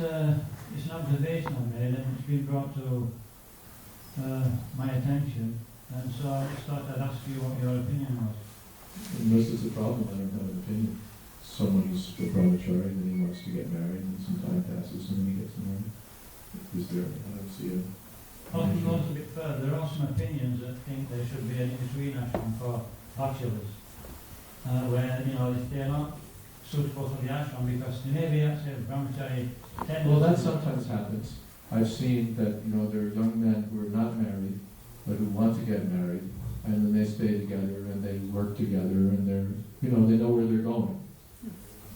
It's an observation I made, and it's been brought to my attention, and so I just thought I'd ask you what your opinion was. Unless it's a problem, I don't have an opinion. Someone's a brahmachari and he wants to get married, and some time passes and then he gets married. Is there? I don't see a. Well, if you go a bit further, there are some opinions that think there should be an in-between ashram for bachelors, where, you know, if they're not suitable for the ashram because they may be actually brahmachari. Well, that sometimes happens. I've seen that, you know, there are young men who are not married, but who want to get married, and then they stay together and they work together, and they're, you know, they know where they're going.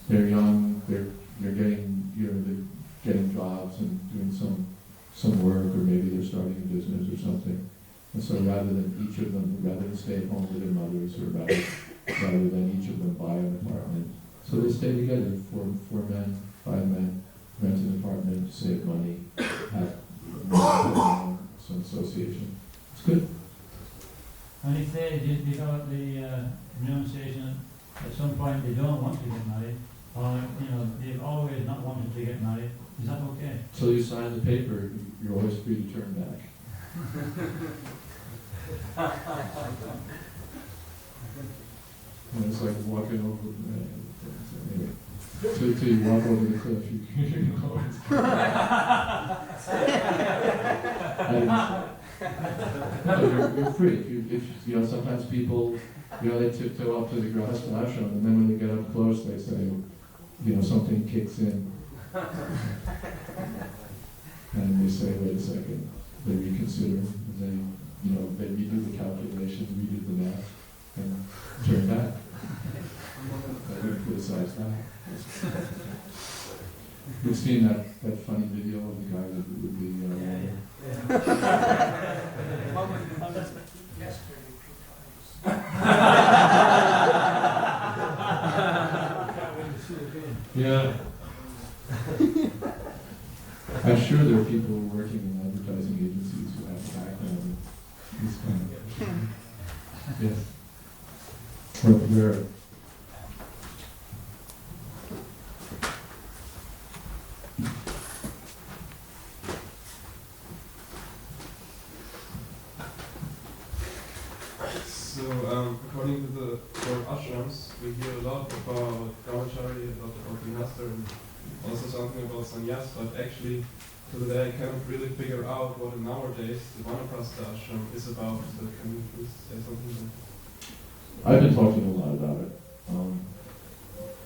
They're young, they're getting, you know, they're getting jobs and doing some work, or maybe they're starting a business or something. And so rather than each of them, rather than stay at home with their mothers, or rather than each of them buy an apartment, so they stay together, four men, 5 men, rent an apartment, save money, have some association. It's good. And if they develop the renunciation at some point they don't want to get married, or, you know, they've always not wanted to get married, is that okay? So you sign the paper, you're always free to turn back. And it's like walking over, anyway, till you walk over the cliff, you know, you're free. If you know, sometimes people, you know, they tiptoe up to the grahastha ashram, and then when they get up close, they say, you know, something kicks in. And they say, wait a second, they reconsider, and they, you know, they redo the calculations, redo the math, and turn back. I would criticize that. You've seen that funny video of the guy that would be yeah. I'm sure there are people working in advertising agencies who have background in this kind of. Yes. Where? So, according to the word ashrams, we hear a lot about brahmachari, a lot about vinasta, and also something about sannyas, but actually, to the day I cannot really figure out what in nowadays the vanaprastha ashram is about. So can you please say something? I've been talking a lot about it.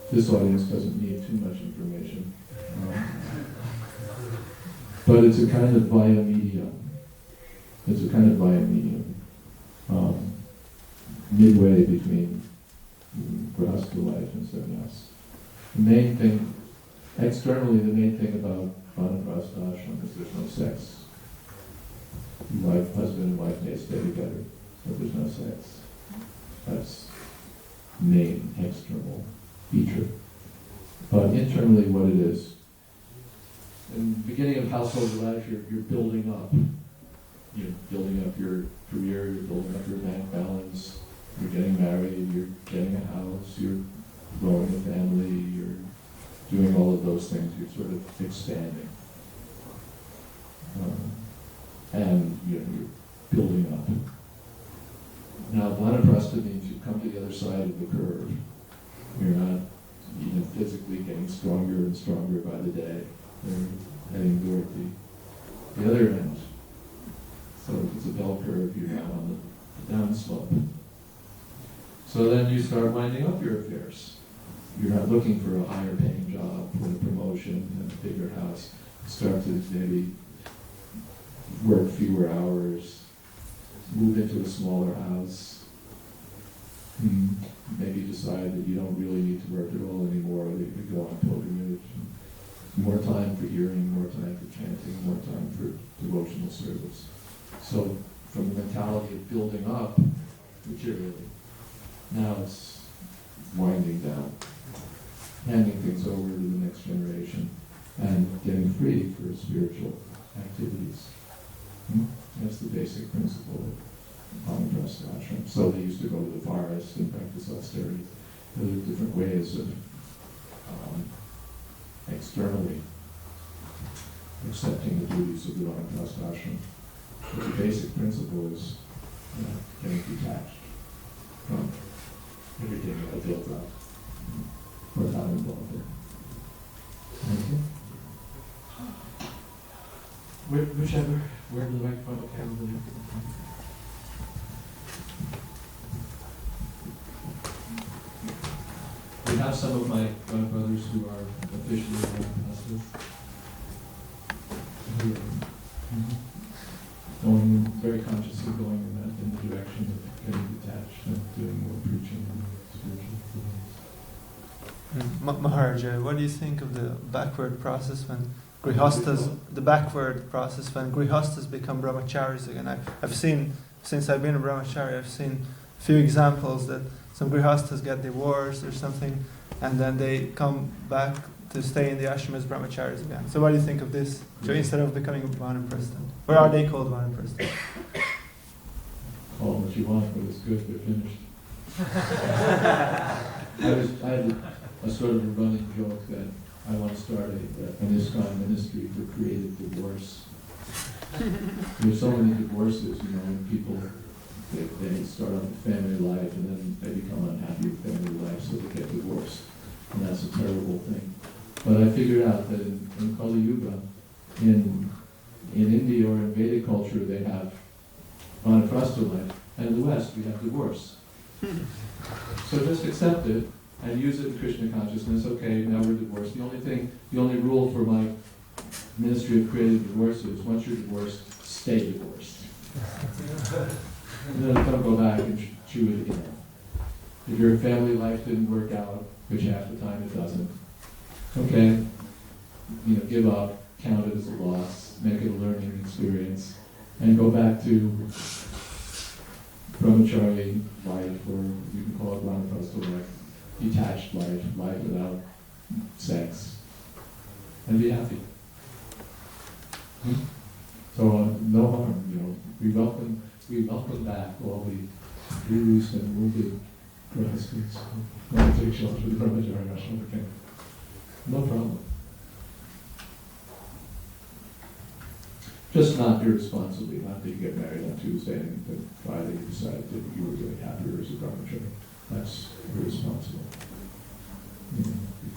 This audience doesn't need too much information. But it's a kind of via medium. Midway between grahastha life and sannyas. The main thing, externally, the main thing about vanaprastha ashram is there's no sex. Husband and wife may stay together, but there's no sex. That's main external feature. But internally, what it is, in the beginning of household life, you're building up. You're building up your career, you're building up your bank balance, you're getting married, you're getting a house, you're growing a family, you're doing all of those things, you're sort of expanding. And you're building up. Now, vanaprastha means you come to the other side of the curve. You're not even physically getting stronger and stronger by the day. You're heading toward the other end. So if it's a bell curve, you're now on the down slope. So then you start winding up your affairs. You're not looking for a higher paying job, for a promotion, and a bigger house. You start to maybe work fewer hours, move into a smaller house, maybe decide that you don't really need to work at all anymore, that you could go on pilgrimage. More time for hearing, more time for chanting, more time for devotional service. So from the mentality of building up materially, now it's winding down, handing things over to the next generation, and getting free for spiritual activities. That's the basic principle of vanaprastha ashram. So they used to go to the forest and practice austerity. There are different ways of externally accepting the duties of the Vanaprastha ashram. But the basic principle is getting detached from everything that I built up without involved in. Okay. Whichever, where the microphone, okay, I'm going to We have some of my brothers who are officially Vanaprasthas. Going very consciously going in the direction of getting detached and doing more preaching and spiritual things. Maharaj, what do you think of the backward process when Grihastas, become brahmacharis again? I've seen, since I've been a brahmachari, I've seen a few examples that some Grihastas get divorced or something, and then they come back to stay in the ashram as brahmacharis again. So what do you think of this? So instead of becoming a Vanaprastha, or are they called Vanaprastha? Call them what you want, but it's good, they're finished. I had a sort of a running joke that I want to start an ISKCON ministry for creative divorce. There's so many divorces, and people, they start off a family life and then they become unhappy with family life, so they get divorced. And that's a terrible thing. But I figured out that in Kali Yuga, in India or in Vedic culture, they have Vanaprastha life, and in the West, we have divorce. So just accept it and use it in Krishna consciousness. Okay, now we're divorced. The only rule for my ministry of creative divorce is once you're divorced, stay divorced. And then don't go back and chew it again. If your family life didn't work out, which half the time it doesn't, okay, give up, count it as a loss, make it a learning experience, and go back to brahmachari life, or you can call it Vanaprastha life, detached life without sex, and be happy. So no harm, we welcome back all the gurus and wounded grihastas. Want to take shelter with the brahmachari ashram again. No problem. Just not irresponsibly, not that you get married on Tuesday and then Friday you decide that you were really happier as a brahmachari. That's irresponsible.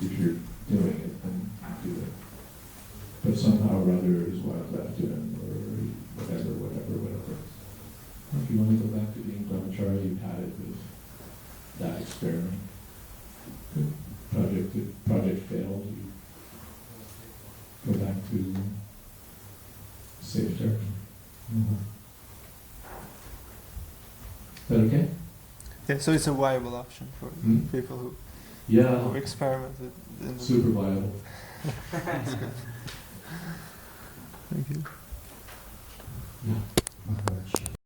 If you're doing it, then do it. But somehow or other his wife left him, or whatever. If you want to go back to being brahmachari, you've had it with that experiment. Good. Project failed, you go back to safe territory. Is that okay? Yeah, so it's a viable option for people who experiment in the super viable. Thank you. Yeah.